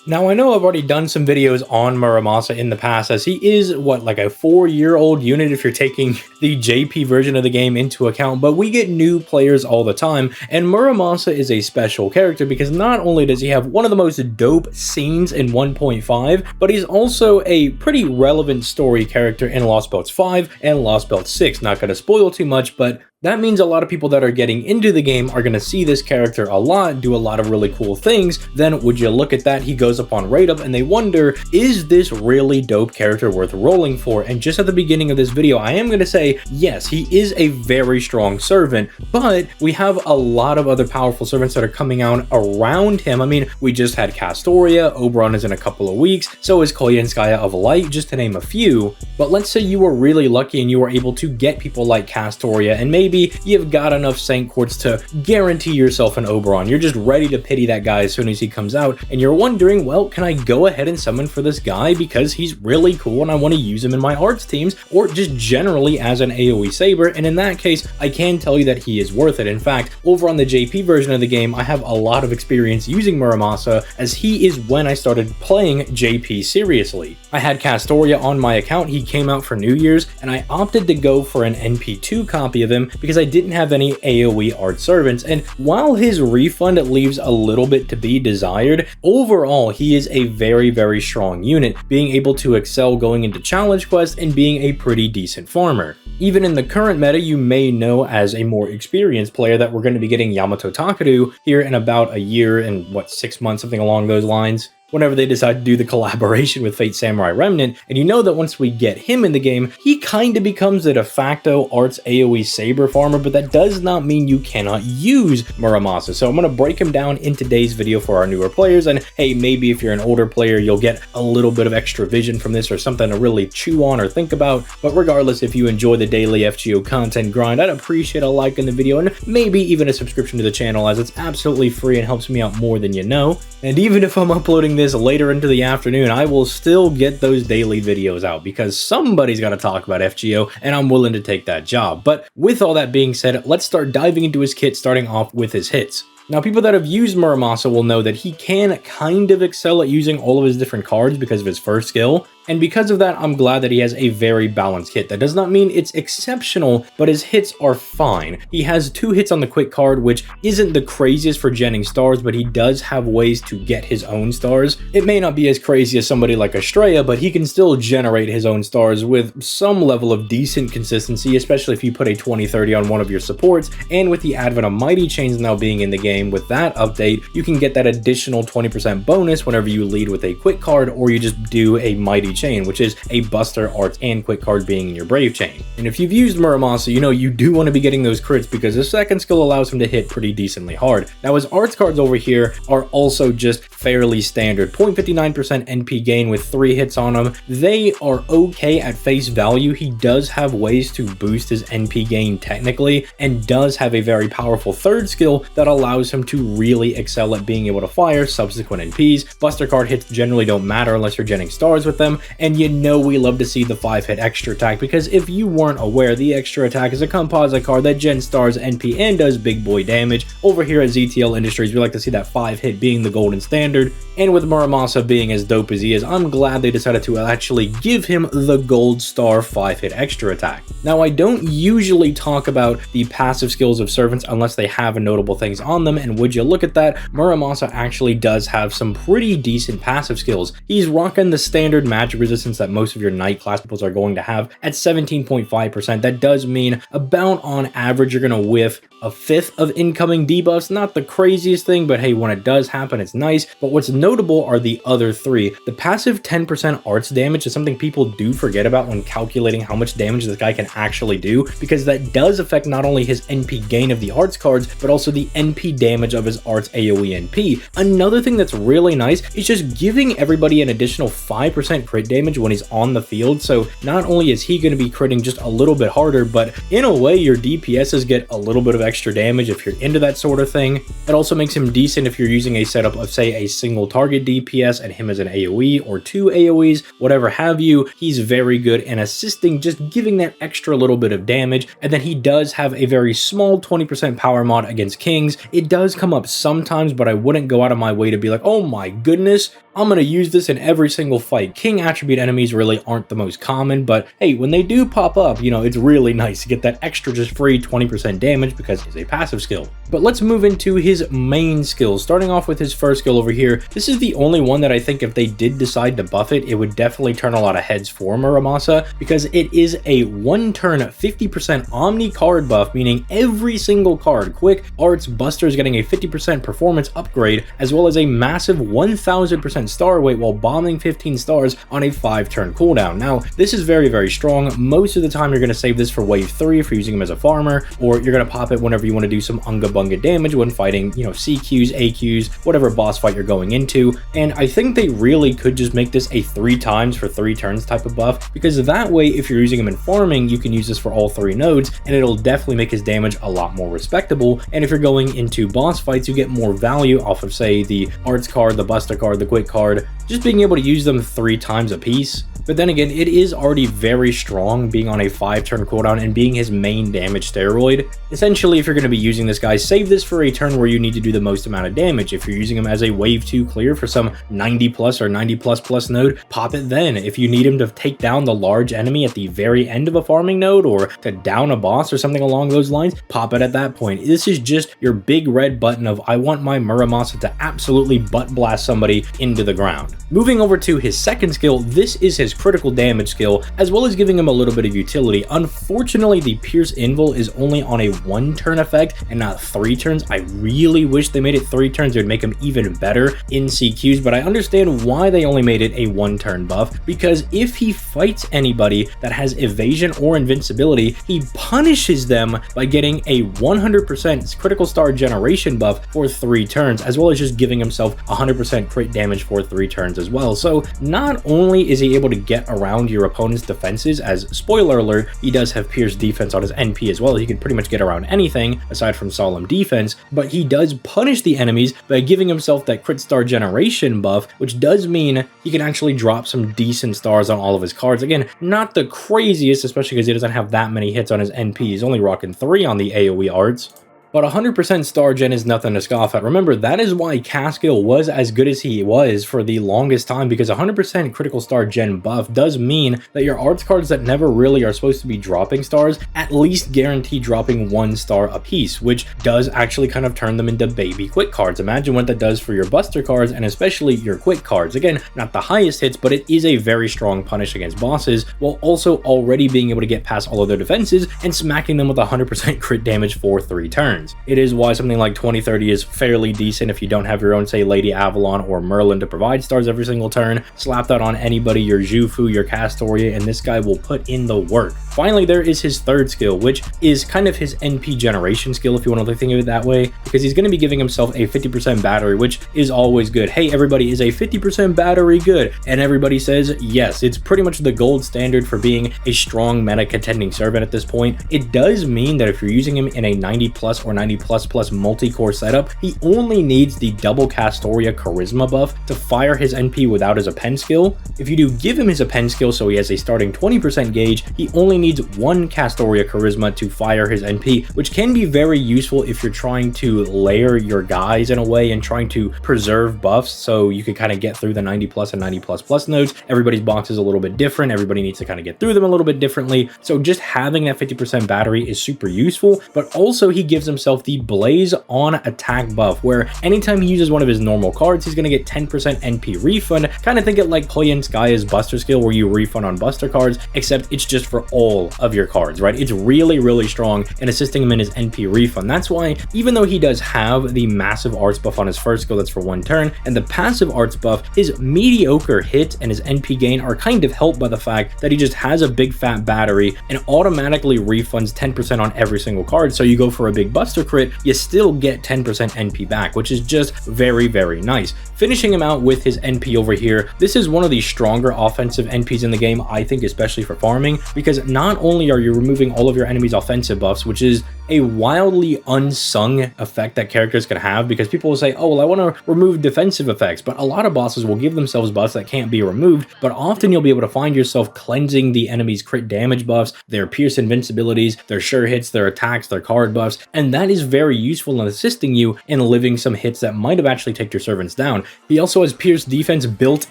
Now, I know I've already done some videos on Muramasa in the past, as he is, what, like a 4-year-old unit if you're taking the JP version of the game into account, but we get new players all the time, and Muramasa is a special character because not only does he have one of the most dope scenes in 1.5, but he's also a pretty relevant story character in Lost Belts 5 and Lost Belts 6. Not going to spoil too much, but that means a lot of people that are getting into the game are going to see this character a lot, do a lot of really cool things. Then would you look at that, he goes up on rate up and they wonder, is this really dope character worth rolling for? And just at the beginning of this video, I am going to say, yes, he is a very strong servant, but we have a lot of other powerful servants that are coming out around him. I mean, we just had Castoria, Oberon is in a couple of weeks, so is Koyenskaya of Light, just to name a few. But let's say you were really lucky and you were able to get people like Castoria, and maybe you've got enough Saint Quartz to guarantee yourself an Oberon. You're just ready to pity that guy as soon as he comes out, and you're wondering, well, can I go ahead and summon for this guy because he's really cool and I want to use him in my arts teams, or just generally as an AoE saber? And in that case, I can tell you that he is worth it. In fact, over on the JP version of the game, I have a lot of experience using Muramasa, as he is when I started playing JP seriously. I had Castoria on my account, he came out for New Year's, and I opted to go for an NP2 copy of him because I didn't have any AoE art servants, and while his refund leaves a little bit to be desired, overall he is a very strong unit, being able to excel going into challenge quests and being a pretty decent farmer. Even in the current meta, you may know as a more experienced player that we're going to be getting Yamato Takeru here in about a year and 6 months, something along those lines, whenever they decide to do the collaboration with Fate Samurai Remnant. And you know that once we get him in the game, he kind of becomes a de facto arts AoE saber farmer, but that does not mean you cannot use Muramasa. So I'm going to break him down in today's video for our newer players, and hey, maybe if you're an older player, you'll get a little bit of extra vision from this or something to really chew on or think about. But regardless, if you enjoy the daily FGO content grind, I'd appreciate a like in the video and maybe even a subscription to the channel, as it's absolutely free and helps me out more than you know. And even if I'm uploading this later into the afternoon, I will still get those daily videos out because somebody's got to talk about FGO, and I'm willing to take that job. But with all that being said, let's start diving into his kit, starting off with his hits. Now, people that have used Muramasa will know that he can kind of excel at using all of his different cards because of his first skill, and because of that, I'm glad that he has a very balanced hit. That does not mean it's exceptional, but his hits are fine. He has 2 hits on the quick card, which isn't the craziest for genning stars, but he does have ways to get his own stars. It may not be as crazy as somebody like Estrella, but he can still generate his own stars with some level of decent consistency, especially if you put a 20-30 on one of your supports. And with the advent of Mighty Chains now being in the game, with that update, you can get that additional 20% bonus whenever you lead with a quick card, or you just do a Mighty Chain, which is a Buster, Arts, and quick card being in your Brave Chain. And if you've used Muramasa, you know you do want to be getting those crits because the second skill allows him to hit pretty decently hard. Now, his Arts cards over here are also just fairly standard. 0.59% NP gain with 3 hits on them. They are okay at face value. He does have ways to boost his NP gain technically, and does have a very powerful third skill that allows him to really excel at being able to fire subsequent NPs. Buster card hits generally don't matter unless you're genning stars with them, and you know we love to see the 5-hit extra attack, because if you weren't aware, the extra attack is a composite card that gens stars NP and does big boy damage. Over here at ZTL Industries, we like to see that 5-hit being the golden standard, and with Muramasa being as dope as he is, I'm glad they decided to actually give him the gold star 5-hit extra attack. Now, I don't usually talk about the passive skills of servants unless they have notable things on them, and would you look at that, Muramasa actually does have some pretty decent passive skills. He's rocking the standard magic resistance that most of your Knight class peoples are going to have at 17.5%. That does mean about on average you're going to whiff a 1/5 of incoming debuffs. Not the craziest thing, but hey, when it does happen, it's nice. But what's notable are the other 3. The passive 10% arts damage is something people do forget about when calculating how much damage this guy can actually do, because that does affect not only his NP gain of the arts cards, but also the NP damage of his arts AoE NP. Another thing that's really nice is just giving everybody an additional 5% crit damage when he's on the field. So not only is he going to be critting just a little bit harder, but in a way your DPSs get a little bit of extra damage if you're into that sort of thing. It also makes him decent if you're using a setup of, say, a single target DPS and him as an AoE or 2 AoEs, whatever have you. He's very good in assisting, just giving that extra little bit of damage. And then he does have a very small 20% power mod against kings. It does come up sometimes, but I wouldn't go out of my way to be like, oh my goodness, I'm going to use this in every single fight. King attribute enemies really aren't the most common, but hey, when they do pop up, you know, it's really nice to get that extra just free 20% damage because it's a passive skill. But let's move into his main skills. Starting off with his first skill over here, this is the only one that I think if they did decide to buff it, it would definitely turn a lot of heads for Muramasa, because it is a 1-turn 50% Omni card buff, meaning every single card, Quick, Arts, Buster is getting a 50% performance upgrade, as well as a massive 1000% star weight while bombing 15 stars on a 5-turn cooldown. Now, this is very, very strong. Most of the time, you're going to save this for wave 3 if you're using him as a farmer, or you're going to pop it whenever you want to do some Unga Bunga damage when fighting, you know, CQs, AQs, whatever boss fight you're going into. And I think they really could just make this a 3 times for 3 turns type of buff, because that way, if you're using him in farming, you can use this for all 3 nodes, and it'll definitely make his damage a lot more respectable. And if you're going into boss fights, you get more value off of, say, the Arts card, the Buster card, the Quick card, just being able to use them 3 times a piece. But then again, it is already very strong being on a 5-turn cooldown and being his main damage steroid. Essentially, if you're going to be using this guy, save this for a turn where you need to do the most amount of damage. If you're using him as a wave 2 clear for some 90 plus or 90 plus node, pop it then. If you need him to take down the large enemy at the very end of a farming node, or to down a boss or something along those lines, pop it at that point. This is just your big red button of, I want my Muramasa to absolutely butt blast somebody into the ground. Moving over to his second skill, this is his critical damage skill, as well as giving him a little bit of utility. Unfortunately, the Pierce Invul is only on a 1-turn effect and not 3 turns. I really wish they made it 3 turns. It would make him even better in CQs, but I understand why they only made it a 1-turn buff, because if he fights anybody that has evasion or invincibility, he punishes them by getting a 100% critical star generation buff for 3 turns, as well as just giving himself 100% crit damage for 3 turns as well. So not only is he able to get around your opponent's defenses, as spoiler alert, he does have Pierce defense on his NP as well. He can pretty much get around anything aside from solemn defense, but he does punish the enemies by giving himself that crit star generation buff, which does mean he can actually drop some decent stars on all of his cards. Again, not the craziest, especially because he doesn't have that many hits on his NP. He's only rocking 3 on the AoE arts. But 100% star gen is nothing to scoff at. Remember, that is why Caskill was as good as he was for the longest time, because 100% critical star gen buff does mean that your arts cards that never really are supposed to be dropping stars at least guarantee dropping 1 star a piece, which does actually kind of turn them into baby quick cards. Imagine what that does for your Buster cards, and especially your quick cards. Again, not the highest hits, but it is a very strong punish against bosses, while also already being able to get past all of their defenses and smacking them with 100% crit damage for 3 turns. It is why something like 2030 is fairly decent if you don't have your own, say, Lady Avalon or Merlin to provide stars every single turn. Slap that on anybody, your Jufu, your Castoria, and this guy will put in the work. Finally, there is his third skill, which is kind of his NP generation skill, if you want to think of it that way, because he's going to be giving himself a 50% battery, which is always good. Hey, everybody, is a 50% battery good? And everybody says yes. It's pretty much the gold standard for being a strong meta contending servant at this point. It does mean that if you're using him in a 90 plus or 90 plus multi-core setup, he only needs the double Castoria charisma buff to fire his NP without his append skill. If you do give him his append skill, so he has a starting 20% gauge, he only needs 1 Castoria charisma to fire his NP, which can be very useful if you're trying to layer your guys in a way and trying to preserve buffs so you can kind of get through the 90 plus and 90 plus nodes. Everybody's box is a little bit different. Everybody needs to kind of get through them a little bit differently. So just having that 50% battery is super useful, but also he gives himself the Blaze on attack buff, where anytime he uses one of his normal cards, he's going to get 10% NP refund. Kind of think it like Poyenskaya's Buster skill, where you refund on Buster cards, except it's just for all of your cards, right? It's really, really strong in assisting him in his NP refund. That's why, even though he does have the massive arts buff on his first skill that's for 1 turn, and the passive arts buff, his mediocre hit and his NP gain are kind of helped by the fact that he just has a big fat battery and automatically refunds 10% on every single card. So you go for a big Buster crit, you still get 10% NP back, which is just very, very nice. Finishing him out with his NP over here, this is one of the stronger offensive NPs in the game, I think, especially for farming, because not only are you removing all of your enemy's offensive buffs, which is a wildly unsung effect that characters could have, because people will say, oh, well, I want to remove defensive effects, but a lot of bosses will give themselves buffs that can't be removed, but often you'll be able to find yourself cleansing the enemy's crit damage buffs, their pierce invincibilities, their sure hits, their attacks, their card buffs, and that is very useful in assisting you in living some hits that might have actually taken your servants down. He also has pierce defense built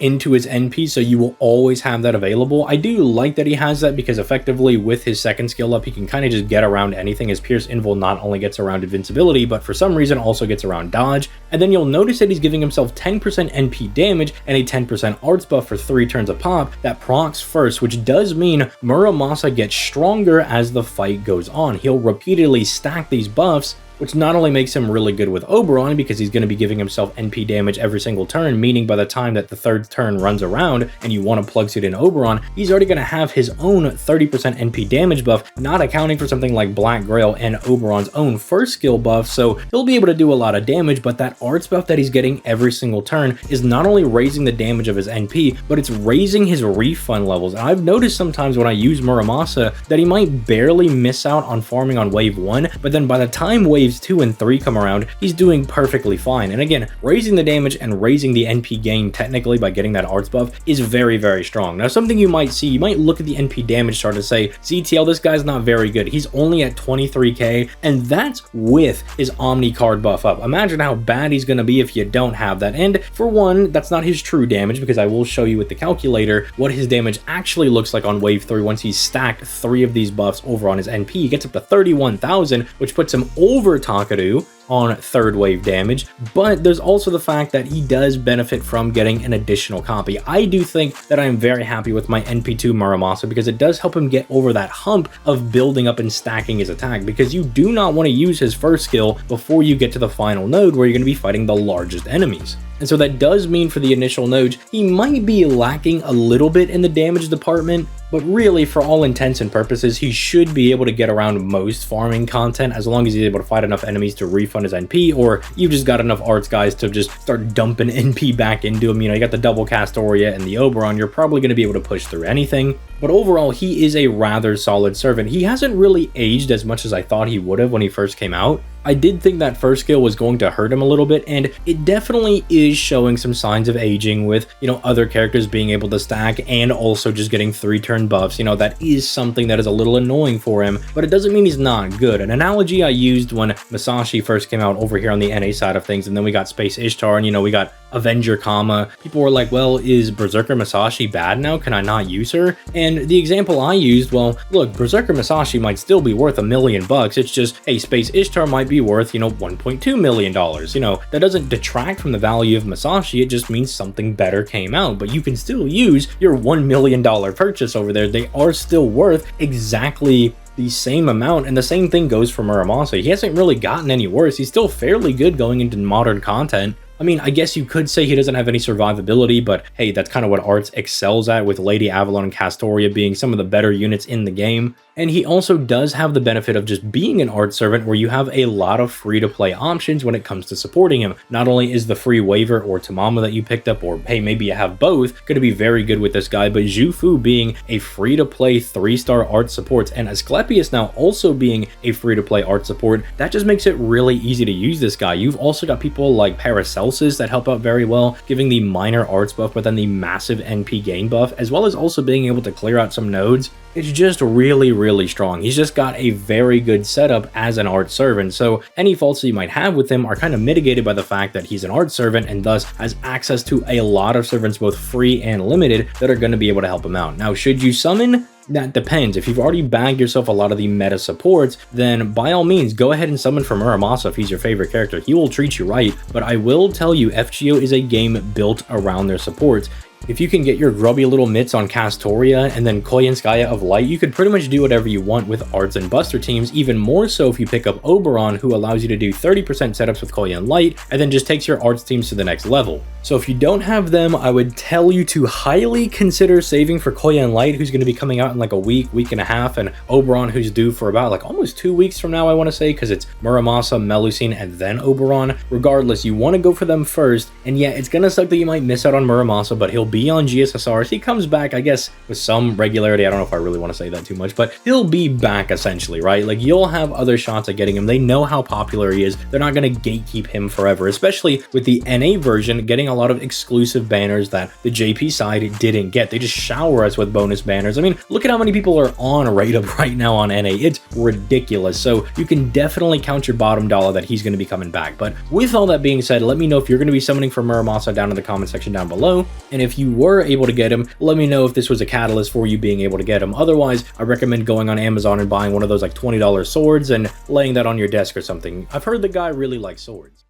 into his NP, so you will always have that available. I do like that he has that, because effectively with his second skill up, he can kind of just get around anything. His pierce invul not only gets around invincibility, but for some reason also gets around dodge. And then you'll notice that he's giving himself 10% NP damage and a 10% arts buff for 3 turns a pop that procs first, which does mean Muramasa gets stronger as the fight goes on. He'll repeatedly stack these buffs, which not only makes him really good with Oberon, because he's going to be giving himself NP damage every single turn, meaning by the time that the third turn runs around and you want to plug suit in Oberon, he's already going to have his own 30% NP damage buff, not accounting for something like Black Grail and Oberon's own first skill buff, so he'll be able to do a lot of damage. But that arts buff that he's getting every single turn is not only raising the damage of his NP, but it's raising his refund levels. And I've noticed sometimes when I use Muramasa that he might barely miss out on farming on wave 1, but then by the time waves 2 and 3 come around, he's doing perfectly fine. And again, raising the damage and raising the NP gain technically by getting that arts buff is very, very strong. Now, something you might see, you might look at the NP damage chart and say, ZTL, this guy's not very good. He's only at 23k, and that's with his Omni card buff up. Imagine how bad he's going to be if you don't have that. And for one, that's not his true damage, because I will show you with the calculator what his damage actually looks like on wave 3 once he's stacked 3 of these buffs over on his NP. He gets up to 31,000, which puts him over Takadu on third wave damage, but there's also the fact that he does benefit from getting an additional copy. I do think that I'm very happy with my NP2 Muramasa, because it does help him get over that hump of building up and stacking his attack, because you do not want to use his first skill before you get to the final node where you're going to be fighting the largest enemies. And so that does mean for the initial nodes, he might be lacking a little bit in the damage department, but really for all intents and purposes, he should be able to get around most farming content as long as he's able to fight enough enemies to refund his NP, or you've just got enough arts guys to just start dumping NP back into him. You know, you got the double Castoria and the Oberon, you're probably going to be able to push through anything. But overall, he is a rather solid servant. He hasn't really aged as much as I thought he would have when he first came out. I did think that first skill was going to hurt him a little bit, and it definitely is showing some signs of aging with, you know, other characters being able to stack and also just getting 3-turn buffs. You know, that is something that is a little annoying for him, but it doesn't mean he's not good. An analogy I used when Masashi first came out over here on the NA side of things, and then we got Space Ishtar, and, you know, we got Avenger Kama. People were like, well, is Berserker Masashi bad now? Can I not use her? And the example I used, well, look, Berserker Masashi might still be worth $1 million. It's just, hey, Space Ishtar might be worth, you know, $1.2 million. You know, that doesn't detract from the value of Masashi. It just means something better came out, but you can still use your $1 million purchase over there. They are still worth exactly the same amount, and the same thing goes for Muramasa. He hasn't really gotten any worse. He's still fairly good going into modern content. I mean, I guess you could say he doesn't have any survivability, but hey, that's kind of what Arts excels at, with Lady Avalon and Castoria being some of the better units in the game. And he also does have the benefit of just being an art servant, where you have a lot of free-to-play options when it comes to supporting him. Not only is the free waiver or Tamama that you picked up, or hey, maybe you have both, going to be very good with this guy, but Zhufu being a free-to-play 3-star art support, and Asclepius now also being a free-to-play art support, that just makes it really easy to use this guy. You've also got people like Paracelsus that help out very well, giving the minor arts buff, but then the massive NP gain buff, as well as also being able to clear out some nodes. It's just really strong. He's just got a very good setup as an art servant, so any faults that you might have with him are kind of mitigated by the fact that he's an art servant and thus has access to a lot of servants, both free and limited, that are going to be able to help him out. Now, should you summon? That depends. If you've already bagged yourself a lot of the meta supports, then by all means, go ahead and summon for Muramasa if he's your favorite character. He will treat you right, but I will tell you, FGO is a game built around their supports. If you can get your grubby little mitts on Castoria and then Koyenskaya of Light, you could pretty much do whatever you want with Arts and Buster teams, even more so if you pick up Oberon, who allows you to do 30% setups with Koyen Light, and then just takes your Arts teams to the next level. So if you don't have them, I would tell you to highly consider saving for Koyen Light, who's going to be coming out in like a week and a half, and Oberon, who's due for about like almost 2 weeks from now, I want to say, because it's Muramasa, Melusine, and then Oberon. Regardless, you want to go for them first, and yeah, it's going to suck that you might miss out on Muramasa, but he'll be on GSSRs. He comes back, I guess, with some regularity. I don't know if I really want to say that too much, but he'll be back essentially, right? Like, you'll have other shots at getting him. They know how popular he is. They're not going to gatekeep him forever, especially with the NA version getting a lot of exclusive banners that the JP side didn't get. They just shower us with bonus banners. I mean, look at how many people are on Raid-Up right now on NA. It's ridiculous. So you can definitely count your bottom dollar that he's going to be coming back. But with all that being said, let me know if you're going to be summoning for Muramasa down in the comment section down below. And if you were able to get him, let me know if this was a catalyst for you being able to get him. Otherwise, I recommend going on Amazon and buying one of those like $20 swords and laying that on your desk or something. I've heard the guy really likes swords.